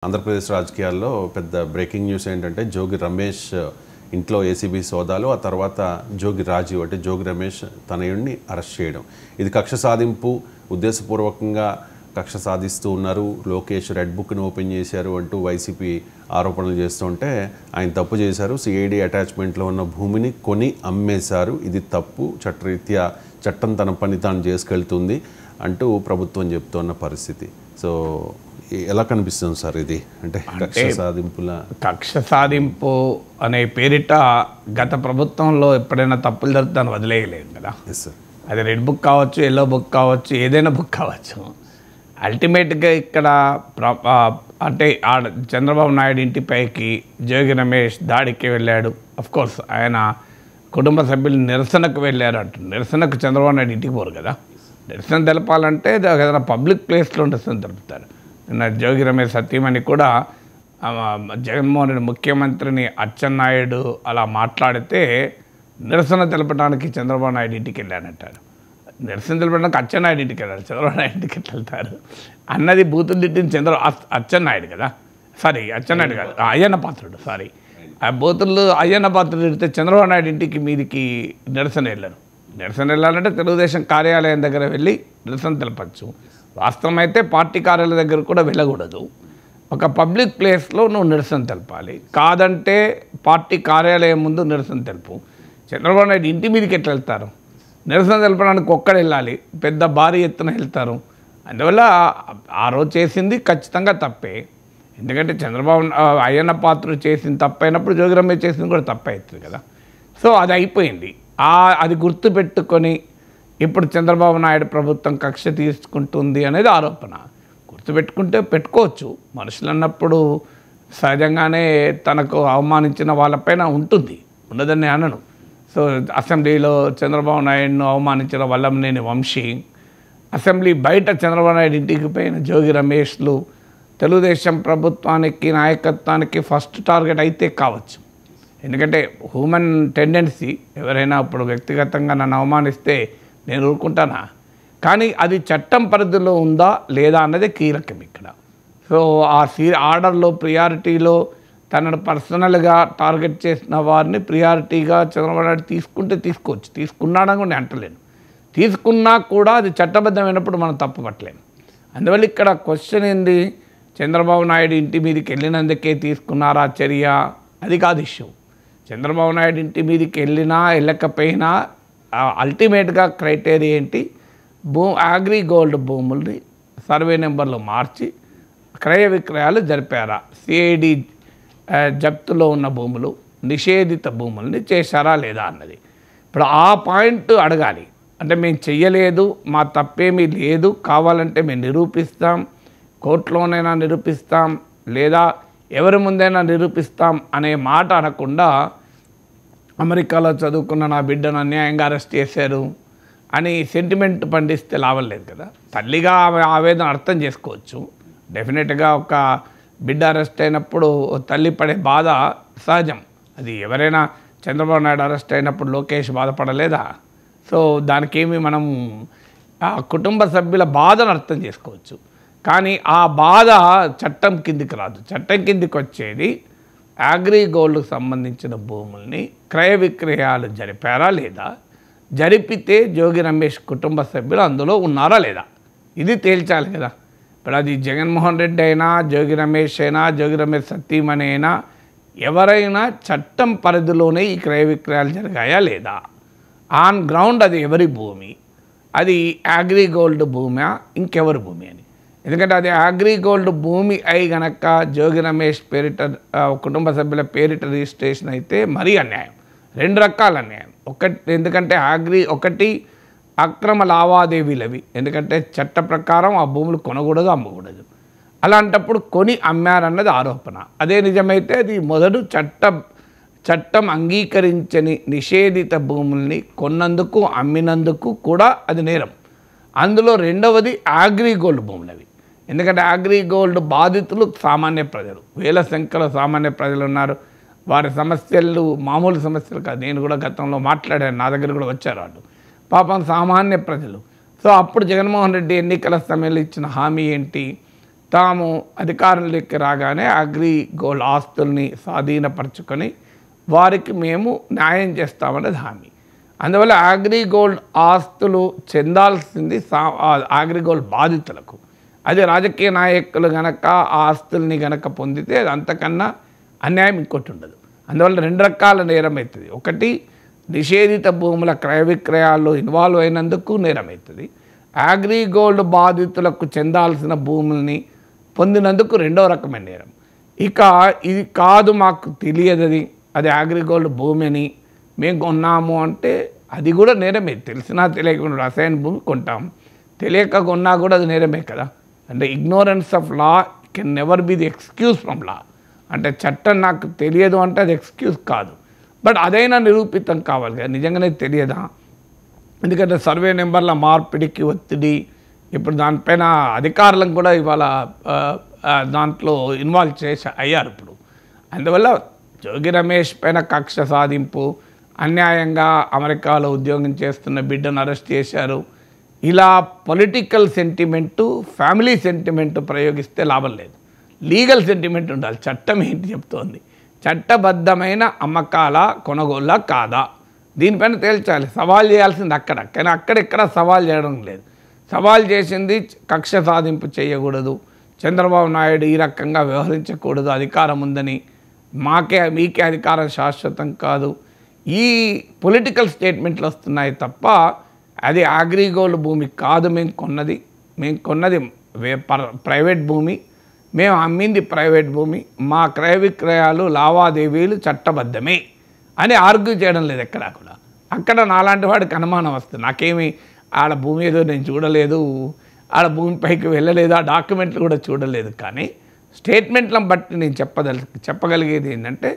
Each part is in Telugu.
ఆంధ్రప్రదేశ్ రాజకీయాల్లో పెద్ద బ్రేకింగ్ న్యూస్ ఏంటంటే జోగి రమేష్ ఇంట్లో ఏసీబీ సోదాలు, ఆ తర్వాత జోగి రాజీవ్ అంటే జోగి రమేష్ తనయుడిని అరెస్ట్ చేయడం. ఇది కక్ష సాధింపు, ఉద్దేశపూర్వకంగా కక్ష సాధిస్తూ ఉన్నారు. లోకేష్ రెడ్ బుక్ని ఓపెన్ చేశారు అంటూ వైసీపీ ఆరోపణలు చేస్తుంటే ఆయన తప్పు చేశారు, సిఐడి అటాచ్మెంట్లో ఉన్న భూమిని కొని అమ్మేశారు, ఇది తప్పు, చట్టరీత్యా చట్టం తన పని తాను చేసుకెళ్తుంది అంటూ ప్రభుత్వం చెప్తున్న పరిస్థితి. సో ఎలా కనిపిస్తుంది సార్ ఇది? అంటే కక్ష సాధింపు అనే పేరిట గత ప్రభుత్వంలో ఎప్పుడైనా తప్పులు జరుగుతాను వదిలేయలేదు కదా. అది రెడ్ బుక్ కావచ్చు, ఎల్లో బుక్ కావచ్చు, ఏదైనా బుక్ కావచ్చు. అల్టిమేట్గా ఇక్కడ అంటే చంద్రబాబు నాయుడు ఇంటిపైకి జోగి రమేష్ దాడికి వెళ్ళాడు. అఫ్కోర్స్ ఆయన కుటుంబ సభ్యులు నిరసనకు వెళ్ళారు అంటారు. నిరసనకు చంద్రబాబు నాయుడు ఇంటికి పోరు కదా. నిరసన తెలపాలంటే ఏదైనా పబ్లిక్ ప్లేస్లో నిరసన తెలుపుతారు. నిన్న జోగి రమేష్ సత్యమణి కూడా జగన్మోహన్ రెడ్డి ముఖ్యమంత్రిని అచ్చెన్నాయుడు అలా మాట్లాడితే నిరసన తెలపడానికి చంద్రబాబు నాయుడు ఇంటికి వెళ్ళానంటారు. నిరసన తెలపడానికి అచ్చెన్నాయుడు ఇంటికి వెళ్ళారు, చంద్రబాబు నాయుడు ఇంటికి వెళ్తారు అన్నది బూతులు తిట్టిన అచ్చెన్నాయుడు కదా. సారీ, అచ్చెన్నాయుడు కాదు, అయ్యన్న పాత్రుడు. సారీ, ఆ బూతులు అయ్యన్న పాత్రుడు తిడితే చంద్రబాబు నాయుడు ఇంటికి మీదికి నిరసన వెళ్ళరు. నిరసన వెళ్ళాలంటే తెలుగుదేశం కార్యాలయం దగ్గర వెళ్ళి నిరసన తెలపచ్చు. వాస్తవం అయితే పార్టీ కార్యాలయం దగ్గర కూడా వెళ్ళకూడదు. ఒక పబ్లిక్ ప్లేస్లో నువ్వు నిరసన తెలపాలి. కాదంటే పార్టీ కార్యాలయం ముందు నిరసన తెలుపు. చంద్రబాబు నాయుడు ఇంటి మీదకి ఎట్లా వెళ్తారు? నిరసన తెలపడానికి ఒక్కడ వెళ్ళాలి, పెద్ద భారీ ఎత్తున వెళ్తారు. అందువల్ల ఆ రోజు చేసింది ఖచ్చితంగా తప్పే. ఎందుకంటే చంద్రబాబు అయ్యన్న పాత్ర చేసిన తప్పైనప్పుడు జోగి రమేష్ చేసింది కూడా తప్పే అవుతుంది కదా. సో అది అయిపోయింది. అది గుర్తుపెట్టుకొని ఇప్పుడు చంద్రబాబు నాయుడు ప్రభుత్వం కక్ష తీసుకుంటుంది అనేది ఆరోపణ. గుర్తుపెట్టుకుంటే పెట్టుకోవచ్చు. మనుషులు అన్నప్పుడు సహజంగానే తనకు అవమానించిన వాళ్ళపైన ఉంటుంది, ఉండదని అనను. సో అసెంబ్లీలో చంద్రబాబు నాయుడును అవమానించిన వల్లభనేని వంశీ, అసెంబ్లీ బయట చంద్రబాబు నాయుడు ఇంటికి పోయిన జోగి రమేష్లు తెలుగుదేశం ప్రభుత్వానికి నాయకత్వానికి ఫస్ట్ టార్గెట్ అయితే కావచ్చు. ఎందుకంటే హ్యూమన్ టెండెన్సీ, ఎవరైనా ఇప్పుడు వ్యక్తిగతంగా నన్ను అవమానిస్తే నేను ఊరుకుంటానా? కానీ అది చట్టం పరిధిలో ఉందా లేదా అన్నది కీలకం ఇక్కడ. సో ఆర్డర్లో ప్రియారిటీలో తనను పర్సనల్గా టార్గెట్ చేసిన వారిని ప్రియారిటీగా చంద్రబాబు నాయుడు తీసుకుంటే తీసుకోవచ్చు. తీసుకున్నాడని కూడా నేను అంటలేను. తీసుకున్నా కూడా అది చట్టబద్ధమైనప్పుడు మనం తప్పు పట్టలేము. అందువల్ల ఇక్కడ క్వశ్చన్ ఏంది, చంద్రబాబు నాయుడు ఇంటి మీదకి వెళ్ళినందుకే తీసుకున్నారా చర్య? అది కాదు ఇష్యూ. చంద్రబాబు నాయుడు ఇంటి మీదకి వెళ్ళినా వెళ్ళకపోయినా అల్టిమేట్గా క్రైటీరియా ఏంటి? అగ్రి గోల్డ్ భూముల్ని సర్వే నెంబర్లో మార్చి క్రయ విక్రయాలు జరిపారా? సిఐడి జప్తులో ఉన్న భూములు, నిషేధిత భూముల్ని చేశారా లేదా అన్నది ఇప్పుడు ఆ పాయింట్ అడగాలి. అంటే మేము చెయ్యలేదు, మా తప్పేమీ లేదు, కావాలంటే మేము నిరూపిస్తాం, కోర్టులోనైనా నిరూపిస్తాం, లేదా ఎవరి ముందైనా నిరూపిస్తాం అనే మాట అనకుండా అమెరికాలో చదువుకున్న నా బిడ్డను అన్యాయంగా అరెస్ట్ చేశారు అని సెంటిమెంట్ పండిస్తే లాభం లేదు కదా. తల్లిగా ఆవేదన అర్థం చేసుకోవచ్చు. డెఫినెట్గా ఒక బిడ్డ అరెస్ట్ అయినప్పుడు తల్లి పడే బాధ సహజం. అది ఎవరైనా చంద్రబాబు నాయుడు అరెస్ట్ అయినప్పుడు లోకేష్ బాధపడలేదా? సో దానికేమి మనం ఆ కుటుంబ సభ్యుల బాధను అర్థం చేసుకోవచ్చు. కానీ ఆ బాధ చట్టం కిందికి రాదు. చట్టం కిందికి వచ్చేది అగ్రి గోల్డ్కు సంబంధించిన భూముల్ని క్రయ విక్రయాలు జరిపారా లేదా, జరిపితే జోగి రమేష్ కుటుంబ సభ్యులు అందులో ఉన్నారా లేదా, ఇది తేల్చాలి కదా. ఇప్పుడు అది జగన్మోహన్ రెడ్డి అయినా, జోగి రమేష్ అయినా, జోగి రమేష్ సతీమణి అయినా, ఎవరైనా చట్టం పరిధిలోనే ఈ క్రయ విక్రయాలు జరిగాయా లేదా, ఆన్ గ్రౌండ్ అది ఎవరి భూమి, అది అగ్రి గోల్డ్ భూమా ఇంకెవరి భూమి అని. ఎందుకంటే అది అగ్రి గోల్డ్ భూమి అయి గనక జోగి రమేష్ పేరిట కుటుంబ సభ్యుల పేరిట రిజిస్ట్రేషన్ అయితే మరీ అన్యాయం. రెండు రకాల అన్యాయం. ఎందుకంటే ఒకటి అక్రమ లావాదేవీలవి. ఎందుకంటే చట్ట ప్రకారం ఆ భూములు కొనకూడదు, అమ్మకూడదు. అలాంటప్పుడు కొని అమ్మారన్నది ఆరోపణ. అదే నిజమైతే అది మొదలు చట్టం అంగీకరించని నిషేధిత భూముల్ని కొన్నందుకు అమ్మినందుకు కూడా అది నేరం. అందులో రెండవది అగ్రి గోల్డ్ భూములవి. ఎందుకంటే అగ్రి గోల్డ్ బాధితులు సామాన్య ప్రజలు, వేల సంఖ్యలో సామాన్య ప్రజలు ఉన్నారు. వారి సమస్యలు మామూలు సమస్యలు కాదు. నేను కూడా గతంలో మాట్లాడాను, నా దగ్గర కూడా వచ్చారు వాళ్ళు. పాపం సామాన్య ప్రజలు. సో అప్పుడు జగన్మోహన్ రెడ్డి ఎన్నికల సమయంలో ఇచ్చిన హామీ ఏంటి? తాము అధికారంలోకి రాగానే అగ్రి గోల్డ్ ఆస్తుల్ని స్వాధీనపరచుకొని వారికి మేము న్యాయం చేస్తామనేది హామీ. అందువల్ల అగ్రిగోల్డ్ ఆస్తులు చెందాల్సింది అగ్రిగోల్డ్ బాధితులకు. అది రాజకీయ నాయకులు గనక ఆ ఆస్తుల్ని గనక పొందితే అది అంతకన్నా అన్యాయం ఇంకోటి ఉండదు. అందువల్ల 2 రకాల నేరం అవుతుంది. ఒకటి, నిషేధిత భూముల క్రయ విక్రయాల్లో ఇన్వాల్వ్ అయినందుకు నేరం అవుతుంది. అగ్రిగోల్డ్ బాధితులకు చెందాల్సిన భూముల్ని పొందినందుకు 2వ రకమైన నేరం. ఇక ఇది కాదు, మాకు తెలియదు అది అగ్రిగోల్డ్ భూమి అని మేము కొన్నాము అంటే అది కూడా నేరమే. తెలిసినా తెలియకుండా రసాయన భూమి కొంటాం, తెలియక కొన్నా కూడా అది నేరమే కదా. అంటే ignorance of law can never be the excuse from law. అంటే చట్టం నాకు తెలియదు అంటే అది ఎక్స్క్యూజ్ కాదు, బట్ అదైనా నిరూపితం కావాలి కదా. నిజంగానే తెలియదా? ఎందుకంటే సర్వే నెంబర్ల మార్పిడికి ఒత్తిడి, ఇప్పుడు దానిపైన అధికారులను కూడా ఇవాళ దాంట్లో ఇన్వాల్వ్ అయ్యారు ఇప్పుడు. అందువల్ల జోగి రమేష్ పైన కక్ష సాధింపు, అన్యాయంగా అమెరికాలో ఉద్యోగం చేస్తున్న బిడ్డను అరెస్ట్ చేశారు. ఇలా పొలిటికల్ సెంటిమెంటు, ఫ్యామిలీ సెంటిమెంటు ప్రయోగిస్తే లాభం లేదు. లీగల్ సెంటిమెంట్ ఉండాలి. చట్టం ఏంటి చెప్తోంది? చట్టబద్ధమైన అమ్మకాల కొనుగోళ్ళ కాదా, దీనిపైన తేల్చాలి. సవాల్ చేయాల్సింది అక్కడ, కానీ అక్కడెక్కడ సవాల్ చేయడం లేదు. సవాల్ చేసింది కక్ష సాధింపు చేయకూడదు, చంద్రబాబు నాయుడు ఈ రకంగా వ్యవహరించకూడదు, అధికారం ఉందని, మీకే అధికారం శాశ్వతం కాదు. ఈ పొలిటికల్ స్టేట్మెంట్లు వస్తున్నాయి తప్ప అది అగ్రిగోల్డ్ భూమి కాదు. మేము కొన్నది ప్రైవేట్ భూమి, మేము అమ్మింది ప్రైవేట్ భూమి, మా క్రయ విక్రయాలు లావాదేవీలు చట్టబద్ధమే అని ఆర్గ్యూ చేయడం లేదు ఎక్కడా కూడా. అక్కడ నాలాంటి వాడికి అనుమానం వస్తుంది. నాకేమి ఆడ భూమి ఏదో నేను చూడలేదు, ఆడ భూమిపైకి వెళ్ళలేదు, ఆ డాక్యుమెంట్లు కూడా చూడలేదు. కానీ స్టేట్మెంట్లను బట్టి నేను చెప్పగలిగేది ఏంటంటే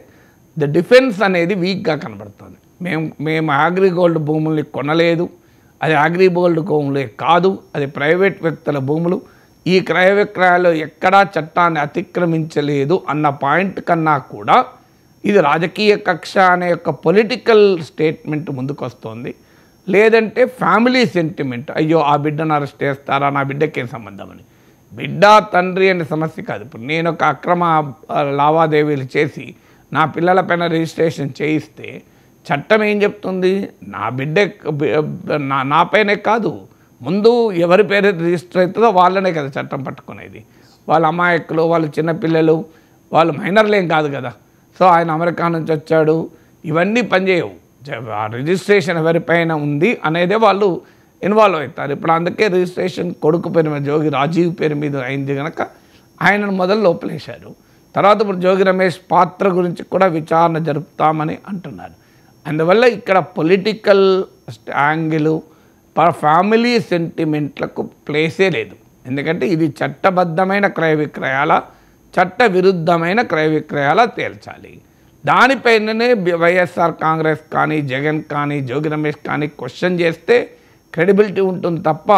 ద డిఫెన్స్ అనేది వీక్గా కనబడుతుంది. మేము అగ్రిగోల్డ్ భూముల్ని కొనలేదు, అది అగ్రిగోల్డ్ భూములే కాదు, అది ప్రైవేట్ వ్యక్తుల భూములు, ఈ క్రయ విక్రయాలు ఎక్కడా చట్టాన్ని అతిక్రమించలేదు అన్న పాయింట్ కన్నా కూడా ఇది రాజకీయ కక్ష అనే ఒక పొలిటికల్ స్టేట్మెంట్ ముందుకొస్తోంది. లేదంటే ఫ్యామిలీ సెంటిమెంట్, అయ్యో ఆ బిడ్డను అరెస్ట్ చేస్తారా, నా బిడ్డకేం సంబంధం అని. బిడ్డ తండ్రి అనే సమస్య కాదు. ఇప్పుడు నేను ఒక అక్రమ లావాదేవీలు చేసి నా పిల్లలపైన రిజిస్ట్రేషన్ చేయిస్తే చట్టం ఏం చెప్తుంది? నా బిడ్డ నాపైనే కాదు, ముందు ఎవరి పేరు రిజిస్టర్ అవుతుందో వాళ్ళనే కదా చట్టం పట్టుకునేది. వాళ్ళ అమాయకులు, వాళ్ళు చిన్నపిల్లలు, వాళ్ళు మైనర్లేం కాదు కదా. సో ఆయన అమెరికా నుంచి వచ్చాడు, ఇవన్నీ పనిచేయవు. రిజిస్ట్రేషన్ ఎవరిపైన ఉంది అనేదే వాళ్ళు ఇన్వాల్వ్ అవుతారు. ఇప్పుడు అందుకే రిజిస్ట్రేషన్ కొడుకు పేరు మీద, జోగి రాజీవ్ పేరు మీద అయింది కనుక ఆయనను మొదలు లోపలేశారు. తర్వాత ఇప్పుడు జోగి రమేష్ పాత్ర గురించి కూడా విచారణ జరుపుతామని అంటున్నారు. అందువల్ల ఇక్కడ పొలిటికల్ యాంగిల్, ఫ్యామిలీ సెంటిమెంట్లకు ప్లేసే లేదు. ఎందుకంటే ఇది చట్టబద్ధమైన క్రయ విక్రయాల, చట్ట విరుద్ధమైన క్రయ విక్రయాల తేల్చాలి. దానిపైననే వైఎస్ఆర్ కాంగ్రెస్ కానీ, జగన్ కానీ, జోగి రమేష్ కానీ క్వశ్చన్ చేస్తే క్రెడిబిలిటీ ఉంటుంది తప్ప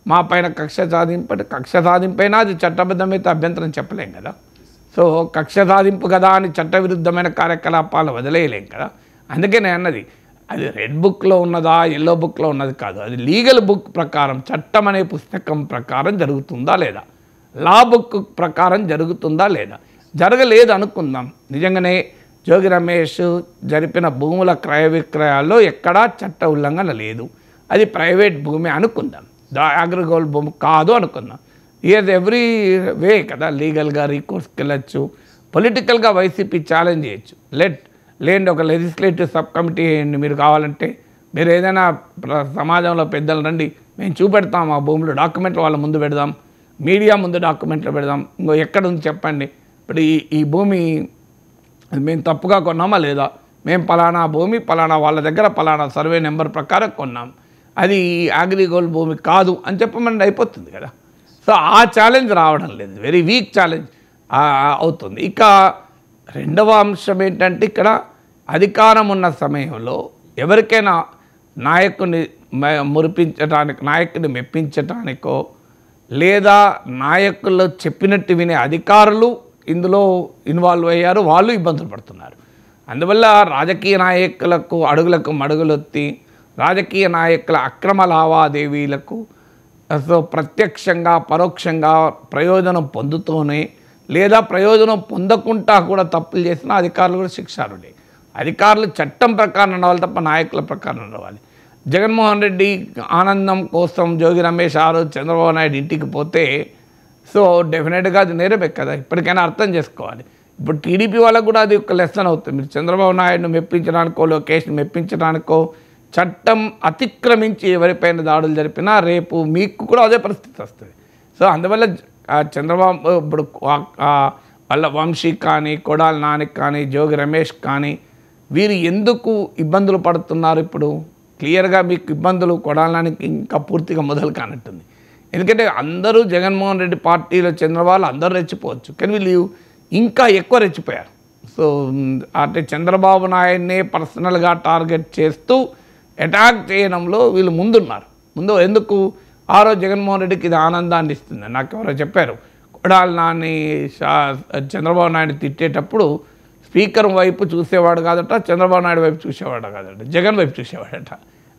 మా పైన కక్ష సాధింపైనా అది చట్టబద్ధమైతే అభ్యంతరం చెప్పలేం కదా. సో కక్ష సాధింపు కదా అని చట్టవిరుద్ధమైన కార్యకలాపాలు వదిలేయలేం కదా. అందుకే నేను అన్నది అది రెడ్ బుక్లో ఉన్నదా, ఎల్లో బుక్లో ఉన్నది కాదు, అది లీగల్ బుక్ ప్రకారం, చట్టం అనే పుస్తకం ప్రకారం జరుగుతుందా లేదా, లా బుక్ ప్రకారం జరుగుతుందా లేదా. జరగలేదు అనుకుందాం, నిజంగానే జోగి రమేష్ జరిపిన భూముల క్రయ విక్రయాల్లో ఎక్కడా చట్ట ఉల్లంఘన లేదు, అది ప్రైవేట్ భూమి అనుకుందాం, అగ్రిగోల్డ్ భూమి కాదు అనుకుందాం. ఇయర్ ఎవ్రీ వే కదా, లీగల్గా రీకోర్స్కి వెళ్ళచ్చు, పొలిటికల్గా వైసీపీ ఛాలెంజ్ చేయొచ్చు. లేండి ఒక లెజిస్లేటివ్ సబ్ కమిటీ వేయండి, మీరు కావాలంటే మీరు ఏదైనా సమాజంలో పెద్దలు రండి, మేము చూపెడతాం ఆ భూములు, డాక్యుమెంట్లు వాళ్ళ ముందు పెడదాం, మీడియా ముందు డాక్యుమెంట్లు పెడదాం, ఇంకో ఎక్కడ ఉంది చెప్పండి, ఇప్పుడు ఈ భూమి మేము తప్పుగా కొన్నామా లేదా, మేము పలానా భూమి పలానా వాళ్ళ దగ్గర పలానా సర్వే నెంబర్ ప్రకారం కొన్నాం, అది అగ్రిగోల్డ్ భూమి కాదు అని చెప్పమని అయిపోతుంది కదా. సో ఆ ఛాలెంజ్ రావడం లేదు, వెరీ వీక్ ఛాలెంజ్ అవుతుంది. ఇక రెండవ అంశం ఏంటంటే ఇక్కడ అధికారం ఉన్న సమయంలో ఎవరికైనా నాయకుని నాయకుని మెప్పించటానికో లేదా నాయకులు చెప్పినట్టు వినే అధికారులు ఇందులో ఇన్వాల్వ్ అయ్యారు, వాళ్ళు ఇబ్బందులు పడుతున్నారు. అందువల్ల రాజకీయ నాయకులకు అడుగులకు మడుగులొత్తి రాజకీయ నాయకుల అక్రమ లావాదేవీలకు సో ప్రత్యక్షంగా పరోక్షంగా ప్రయోజనం పొందుతూనే లేదా ప్రయోజనం పొందకుండా కూడా తప్పులు చేసిన అధికారులు కూడా శిక్షార్హులే. అధికారులు చట్టం ప్రకారం నడవాలి తప్ప నాయకుల ప్రకారం నడవాలి. జగన్మోహన్ రెడ్డి ఆనందం కోసం జోగి రమేష్ ఆ రోజు చంద్రబాబు నాయుడు ఇంటికి పోతే సో డెఫినెట్గా అది నేరమే కదా, ఇప్పటికైనా అర్థం చేసుకోవాలి. ఇప్పుడు టీడీపీ వాళ్ళకు కూడా అది ఒక లెసన్ అవుతుంది. మీరు చంద్రబాబు నాయుడును మెప్పించడానికో లోకేష్ని మెప్పించడానికో చట్టం అతిక్రమించి ఎవరిపైన దాడులు జరిపినా రేపు మీకు కూడా అదే పరిస్థితి వస్తుంది. సో అందువల్ల చంద్రబాబు ఇప్పుడు వాళ్ళ వంశీ కానీ కొడాలి నాని కానీ జోగి రమేష్ కానీ వీరు ఎందుకు ఇబ్బందులు పడుతున్నారు? ఇప్పుడు క్లియర్గా మీకు ఇబ్బందులు కొడాలి నానికి ఇంకా పూర్తిగా మొదలు కానట్టుంది. ఎందుకంటే అందరూ జగన్మోహన్ రెడ్డి పార్టీలో చంద్రబాబు అందరూ రెచ్చిపోవచ్చు, కానీ వీళ్ళు ఇంకా ఎక్కువ రెచ్చిపోయారు. సో అంటే చంద్రబాబు నాయుడినే పర్సనల్గా టార్గెట్ చేస్తూ అటాక్ చేయడంలో వీళ్ళు ముందున్నారు. ఎందుకు ఆ రోజు జగన్మోహన్ రెడ్డికి ఇది ఆనందాన్ని ఇస్తుంది. నాకు ఎవరో చెప్పారు, కొడాలి నాని చంద్రబాబు నాయుడు తిట్టేటప్పుడు స్పీకర్ వైపు చూసేవాడు కాదట, చంద్రబాబు నాయుడు వైపు చూసేవాడు కాదట, జగన్ వైపు చూసేవాడట.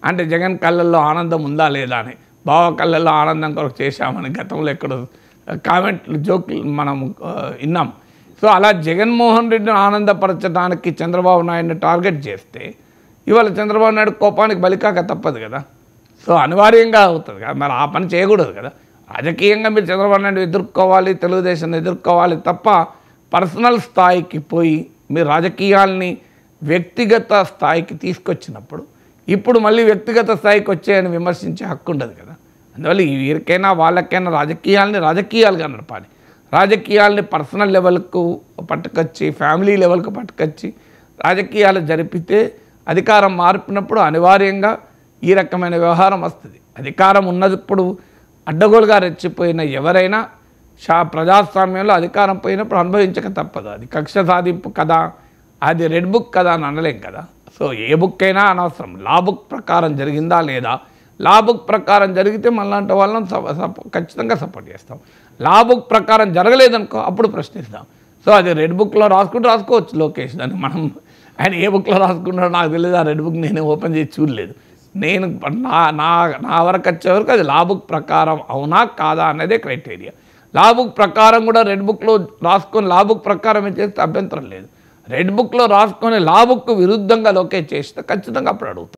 అంటే జగన్ కళ్ళల్లో ఆనందం ఉందా లేదా అని, బావ కళ్ళల్లో ఆనందం కొరకు చేశామని గతంలో ఎక్కడో కామెంట్లు జోకులు మనం విన్నాం. సో అలా జగన్మోహన్ రెడ్డిని ఆనందపరచడానికి చంద్రబాబు నాయుడిని టార్గెట్ చేస్తే ఇవాళ చంద్రబాబు నాయుడు కోపానికి బలికాక తప్పదు కదా. సో అనివార్యంగా అవుతుంది కదా, మరి ఆ పని చేయకూడదు కదా. రాజకీయంగా మీరు చంద్రబాబు నాయుడు ఎదుర్కోవాలి, తెలుగుదేశాన్ని ఎదుర్కోవాలి తప్ప పర్సనల్ స్థాయికి పోయి మీరు రాజకీయాల్ని వ్యక్తిగత స్థాయికి తీసుకొచ్చినప్పుడు ఇప్పుడు మళ్ళీ వ్యక్తిగత స్థాయికి వచ్చాయని విమర్శించే హక్కు ఉండదు కదా. అందువల్ల వీరికైనా వాళ్ళకైనా రాజకీయాలుగా నడపాలి. రాజకీయాల్ని పర్సనల్ లెవెల్కు పట్టుకొచ్చి ఫ్యామిలీ లెవెల్కు పట్టుకొచ్చి రాజకీయాలు జరిపితే అధికారం మారిపినప్పుడు అనివార్యంగా ఈ రకమైన వ్యవహారం వస్తుంది. అధికారం ఉన్నప్పుడు అడ్డగోలుగా రెచ్చిపోయిన ఎవరైనా ప్రజాస్వామ్యంలో అధికారం పోయినప్పుడు అనుభవించక తప్పదు. అది కక్ష సాధింపు కదా, అది రెడ్ బుక్ కదా అని అనలేం కదా. సో ఏ బుక్ అయినా అనవసరం, లా బుక్ ప్రకారం జరిగిందా లేదా, లా బుక్ ప్రకారం జరిగితే మళ్ళంటే వాళ్ళని ఖచ్చితంగా సపోర్ట్ చేస్తాం. లా బుక్ ప్రకారం జరగలేదనుకో అప్పుడు ప్రశ్నిస్తాం. సో అది రెడ్ బుక్లో రాసుకోవచ్చు లోకేష్, దాన్ని మనం ఆయన ఏ బుక్లో రాసుకున్నాడో నాకు తెలియదు. ఆ రెడ్ బుక్ నేను ఓపెన్ చేసి చూడలేదు. నేను నా వరకు వచ్చే వరకు అది లా బుక్ ప్రకారం అవునా కాదా అనేదే క్రైటీరియా. లా బుక్ ప్రకారం కూడా రెడ్ బుక్లో రాసుకొని లా బుక్ ప్రకారం చేస్తే అభ్యంతరం లేదు. రెడ్ బుక్లో రాసుకొని లా బుక్ విరుద్ధంగా లోకేష్ చేస్తే ఖచ్చితంగా అప్పుడు అడుగుతాం.